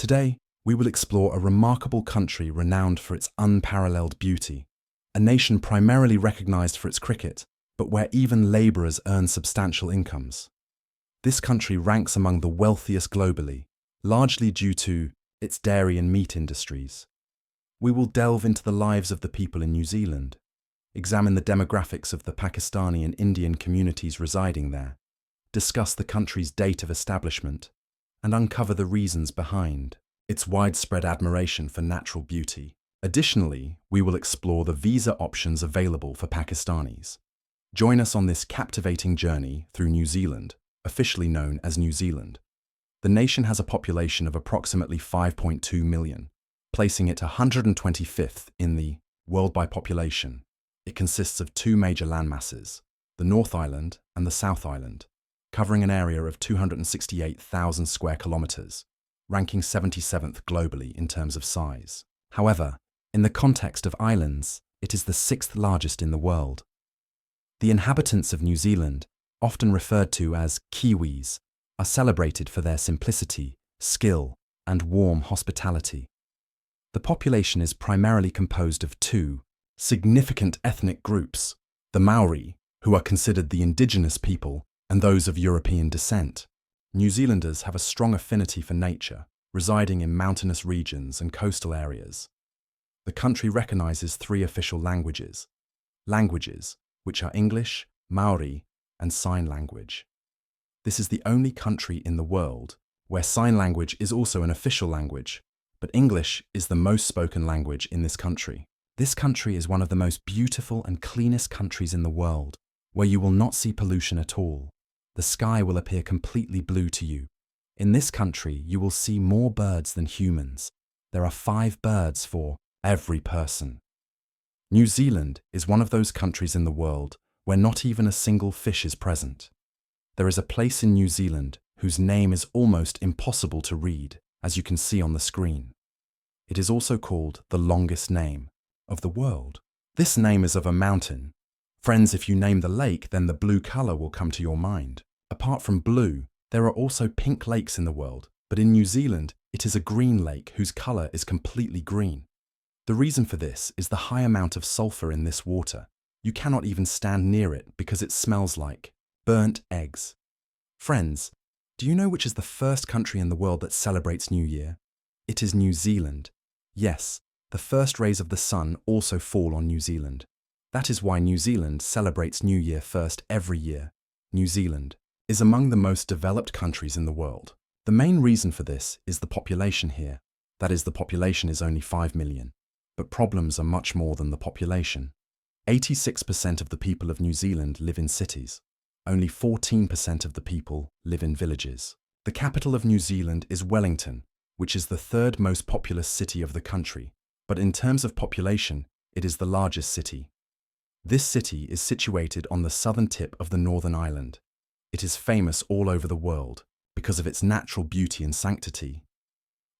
Today, we will explore a remarkable country renowned for its unparalleled beauty, a nation primarily recognized for its cricket, but where even laborers earn substantial incomes. This country ranks among the wealthiest globally, largely due to its dairy and meat industries. We will delve into the lives of the people in New Zealand, examine the demographics of the Pakistani and Indian communities residing there, discuss the country's date of establishment, and uncover the reasons behind its widespread admiration for natural beauty. Additionally, we will explore the visa options available for Pakistanis. Join us on this captivating journey through New Zealand, officially known as New Zealand. The nation has a population of approximately 5.2 million, placing it 125th in the world by population. It consists of two major landmasses, the North Island and the South Island, covering an area of 268,000 square kilometers, ranking 77th globally in terms of size. However, in the context of islands, it is the sixth largest in the world. The inhabitants of New Zealand, often referred to as Kiwis, are celebrated for their simplicity, skill, and warm hospitality. The population is primarily composed of two significant ethnic groups, the Maori, who are considered the indigenous people, and those of European descent. New Zealanders have a strong affinity for nature, residing in mountainous regions and coastal areas. The country recognizes three official languages, which are English, Maori, and Sign Language. This is the only country in the world where Sign Language is also an official language, but English is the most spoken language in this country. This country is one of the most beautiful and cleanest countries in the world, where you will not see pollution at all. The sky will appear completely blue to you. In this country, you will see more birds than humans. There are 5 birds for every person. New Zealand is one of those countries in the world where not even a single fish is present. There is a place in New Zealand whose name is almost impossible to read, as you can see on the screen. It is also called the longest name of the world. This name is of a mountain. Friends, if you name the lake, then the blue color will come to your mind. Apart from blue, there are also pink lakes in the world, but in New Zealand, it is a green lake whose color is completely green. The reason for this is the high amount of sulfur in this water. You cannot even stand near it because it smells like burnt eggs. Friends, do you know which is the first country in the world that celebrates New Year? It is New Zealand. Yes, the first rays of the sun also fall on New Zealand. That is why New Zealand celebrates New Year first every year. New Zealand is among the most developed countries in the world. The main reason for this is the population here. That is, the population is only 5 million. But problems are much more than the population. 86% of the people of New Zealand live in cities. Only 14% of the people live in villages. The capital of New Zealand is Wellington, which is the 3rd most populous city of the country. But in terms of population, it is the largest city. This city is situated on the southern tip of the Northern Island. It is famous all over the world because of its natural beauty and sanctity.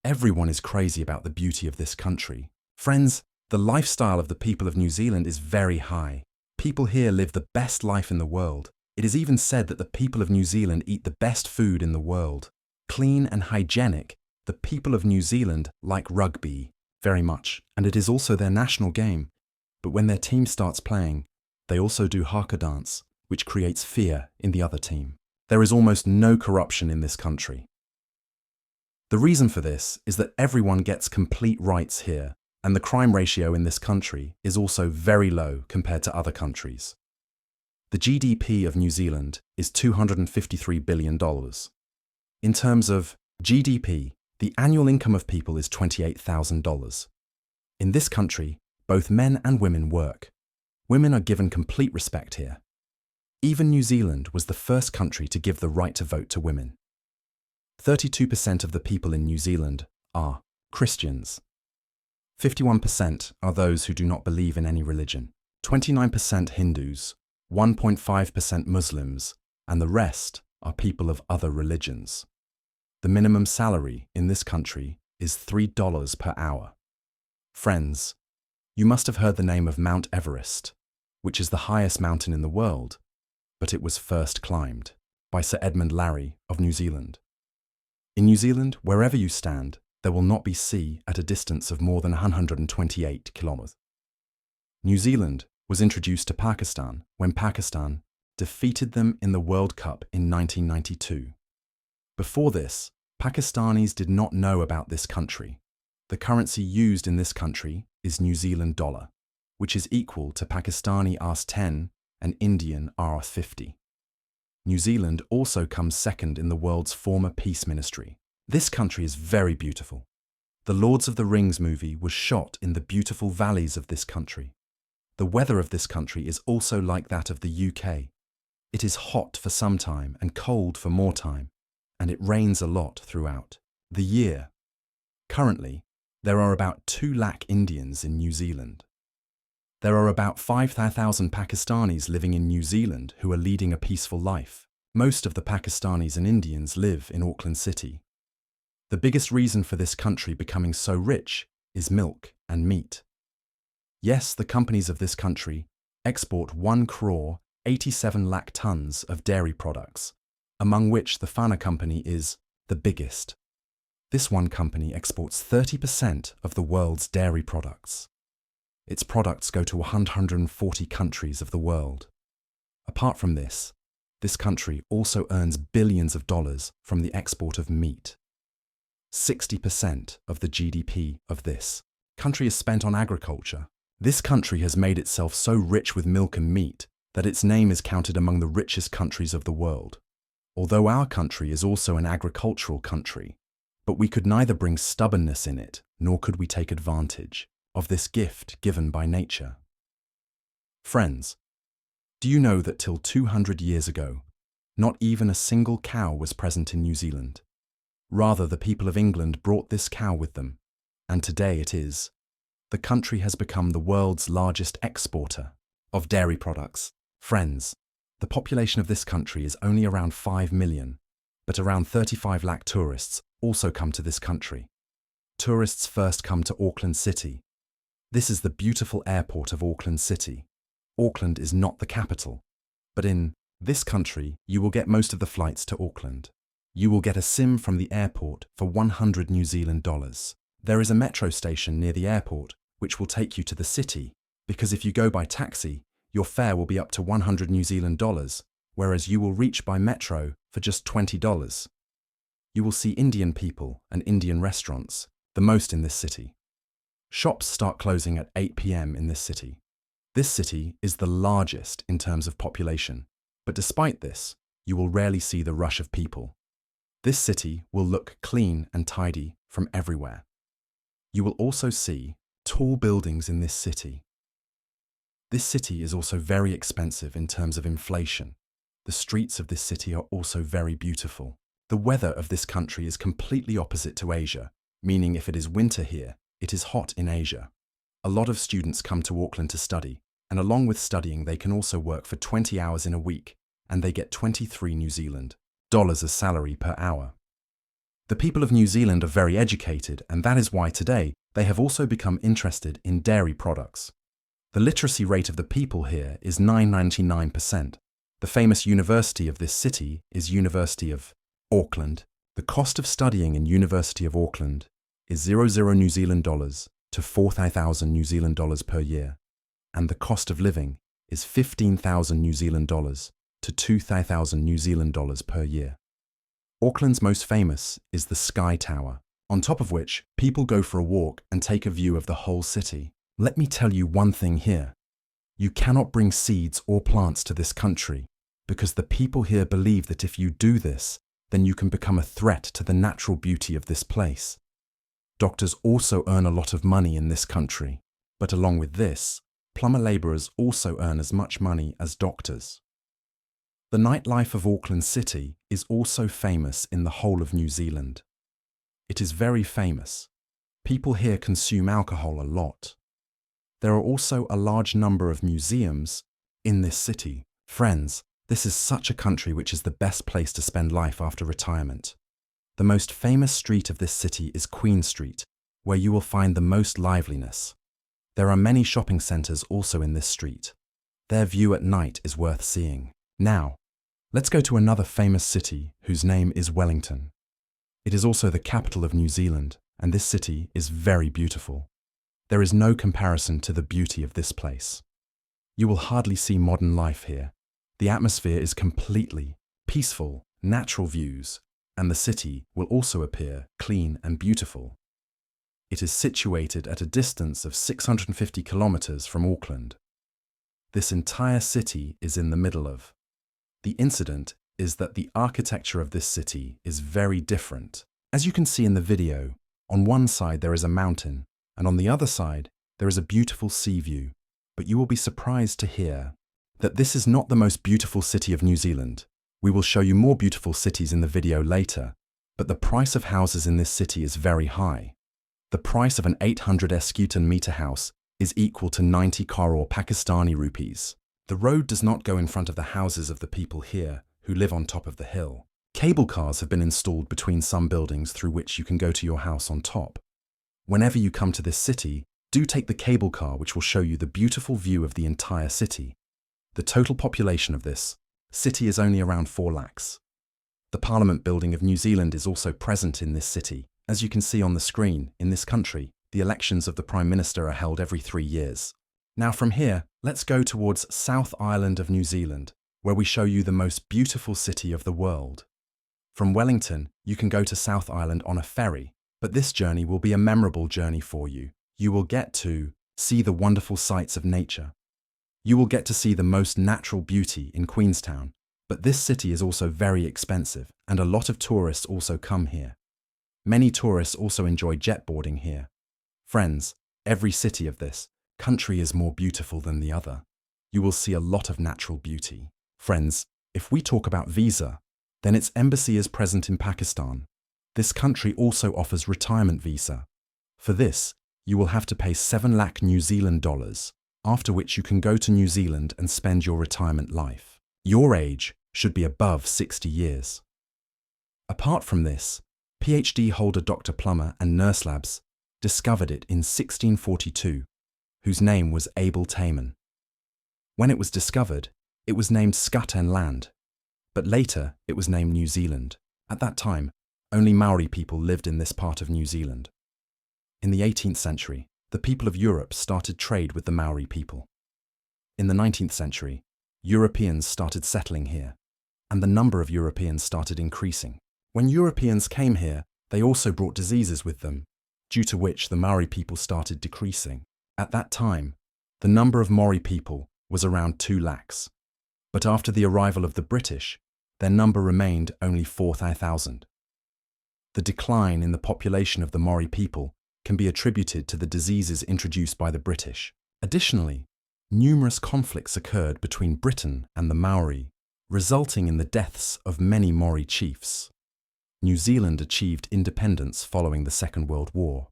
Everyone is crazy about the beauty of this country. Friends, the lifestyle of the people of New Zealand is very high. People here live the best life in the world. It is even said that the people of New Zealand eat the best food in the world. Clean and hygienic, the people of New Zealand like rugby very much, and it is also their national game. But when their team starts playing, they also do haka dance, which creates fear in the other team. There is almost no corruption in this country. The reason for this is that everyone gets complete rights here, and the crime ratio in this country is also very low compared to other countries. The GDP of New Zealand is $253 billion. In terms of GDP, the annual income of people is $28,000. In this country, both men and women work. Women are given complete respect here. Even New Zealand was the first country to give the right to vote to women. 32% of the people in New Zealand are Christians. 51% are those who do not believe in any religion. 29% Hindus, 1.5% Muslims, and the rest are people of other religions. The minimum salary in this country is $3 per hour. Friends, you must have heard the name of Mount Everest, which is the highest mountain in the world, but it was first climbed by Sir Edmund Larry of New Zealand. In New Zealand, wherever you stand, There will not be sea at a distance of more than 128 kilometers. New Zealand was introduced to Pakistan when Pakistan defeated them in the World Cup in 1992. Before this, Pakistanis did not know about this country. The currency used in this country is New Zealand dollar, which is equal to Pakistani Rs10 and Indian Rs50. New Zealand also comes second in the world's former peace ministry. This country is very beautiful. The Lords of the Rings movie was shot in the beautiful valleys of this country. The weather of this country is also like that of the UK. It is hot for some time and cold for more time, and it rains a lot throughout the year. Currently, there are about 2 lakh Indians in New Zealand. There are about 5,000 Pakistanis living in New Zealand who are leading a peaceful life. Most of the Pakistanis and Indians live in Auckland City. The biggest reason for this country becoming so rich is milk and meat. Yes, the companies of this country export 1 crore 87 lakh tons of dairy products, among which the Fana company is the biggest. This one company exports 30% of the world's dairy products. Its products go to 140 countries of the world. Apart from this country also earns billions of dollars from the export of meat. 60% of the GDP of this country is spent on agriculture. This country has made itself so rich with milk and meat that its name is counted among the richest countries of the world. Although our country is also an agricultural country, but we could neither bring stubbornness in it, nor could we take advantage of this gift given by nature. Friends, do you know that till 200 years ago, not even a single cow was present in New Zealand? Rather, the people of England brought this cow with them, and today it is. The country has become the world's largest exporter of dairy products. Friends, the population of this country is only around 5 million, but around 35 lakh tourists also come to this country. Tourists first come to Auckland City. This is the beautiful airport of Auckland City. Auckland is not the capital, but in this country you will get most of the flights to Auckland. You will get a SIM from the airport for 100 New Zealand dollars. There is a metro station near the airport which will take you to the city, because if you go by taxi, your fare will be up to 100 New Zealand dollars, whereas you will reach by metro for just $20. You will see Indian people and Indian restaurants, the most in this city. Shops start closing at 8 p.m. in this city. This city is the largest in terms of population, but despite this, you will rarely see the rush of people. This city will look clean and tidy from everywhere. You will also see tall buildings in this city. This city is also very expensive in terms of inflation. The streets of this city are also very beautiful. The weather of this country is completely opposite to Asia, meaning if it is winter here, it is hot in Asia. A lot of students come to Auckland to study, and along with studying they can also work for 20 hours in a week, and they get 23 New Zealand dollars as salary per hour. The people of New Zealand are very educated, and that is why today they have also become interested in dairy products. The literacy rate of the people here is 9.99%. The famous university of this city is University of Auckland. The cost of studying in University of Auckland is 00 New Zealand dollars to 4,000 New Zealand dollars per year, and the cost of living is 15,000 New Zealand dollars to 2,000 New Zealand dollars per year. Auckland's most famous is the Sky Tower, on top of which people go for a walk and take a view of the whole city. Let me tell you one thing here. You cannot bring seeds or plants to this country because the people here believe that if you do this, then you can become a threat to the natural beauty of this place. Doctors also earn a lot of money in this country, but along with this, plumber labourers also earn as much money as doctors. The nightlife of Auckland City is also famous in the whole of New Zealand. It is very famous. People here consume alcohol a lot. There are also a large number of museums in this city. Friends, this is such a country which is the best place to spend life after retirement. The most famous street of this city is Queen Street, where you will find the most liveliness. There are many shopping centres also in this street. Their view at night is worth seeing. Now, let's go to another famous city whose name is Wellington. It is also the capital of New Zealand, and this city is very beautiful. There is no comparison to the beauty of this place. You will hardly see modern life here. The atmosphere is completely peaceful, natural views, and the city will also appear clean and beautiful. It is situated at a distance of 650 kilometers from Auckland. This entire city is in the middle of. The incident is that the architecture of this city is very different. As you can see in the video, on one side there is a mountain, and on the other side there is a beautiful sea view. But you will be surprised to hear that this is not the most beautiful city of New Zealand. We will show you more beautiful cities in the video later, but the price of houses in this city is very high. The price of an 800 square meter house is equal to 90 crore Pakistani rupees. The road does not go in front of the houses of the people here who live on top of the hill. Cable cars have been installed between some buildings through which you can go to your house on top. Whenever you come to this city, do take the cable car, which will show you the beautiful view of the entire city. The total population of this city is only around 4 lakhs. The Parliament building of New Zealand is also present in this city. As you can see on the screen, in this country, the elections of the Prime Minister are held every 3 years. Now from here, let's go towards South Island of New Zealand, where we show you the most beautiful city of the world. From Wellington, you can go to South Island on a ferry, but this journey will be a memorable journey for you. You will get to see the wonderful sights of nature. You will get to see the most natural beauty in Queenstown, but this city is also very expensive, and a lot of tourists also come here. Many tourists also enjoy jetboarding here. Friends, every city of this country is more beautiful than the other. You will see a lot of natural beauty. Friends, if we talk about visa, then its embassy is present in Pakistan. This country also offers retirement visa. For this, you will have to pay 7 lakh New Zealand dollars, after which you can go to New Zealand and spend your retirement life. Your age should be above 60 years. Apart from this, PhD holder Dr. Plummer and Nurse Labs discovered it in 1642, whose name was Abel Tasman. When it was discovered, it was named Scutten Land, but later it was named New Zealand. At that time, only Maori people lived in this part of New Zealand. In the 18th century, the people of Europe started trade with the Maori people. In the 19th century, Europeans started settling here, and the number of Europeans started increasing. When Europeans came here, they also brought diseases with them, due to which the Maori people started decreasing. At that time, the number of Maori people was around 2 lakhs, but after the arrival of the British, their number remained only 4,000. The decline in the population of the Maori people can be attributed to the diseases introduced by the British. Additionally, numerous conflicts occurred between Britain and the Maori, resulting in the deaths of many Maori chiefs. New Zealand achieved independence following the Second World War.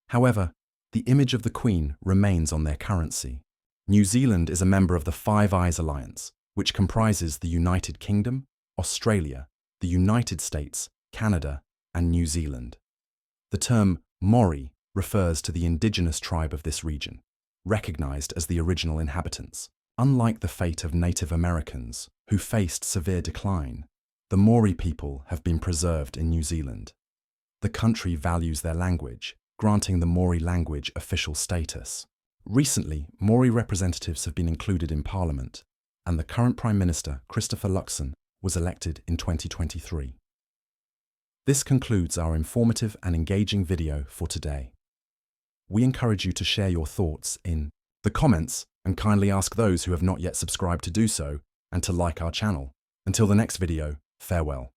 However, the image of the Queen remains on their currency. New Zealand is a member of the Five Eyes Alliance, which comprises the United Kingdom, Australia, the United States, Canada, and New Zealand. The term Maori refers to the indigenous tribe of this region, recognized as the original inhabitants. Unlike the fate of Native Americans, who faced severe decline, the Maori people have been preserved in New Zealand. The country values their language, granting the Maori language official status. Recently, Maori representatives have been included in Parliament, and the current Prime Minister, Christopher Luxon, was elected in 2023. This concludes our informative and engaging video for today. We encourage you to share your thoughts in the comments and kindly ask those who have not yet subscribed to do so and to like our channel. Until the next video, farewell.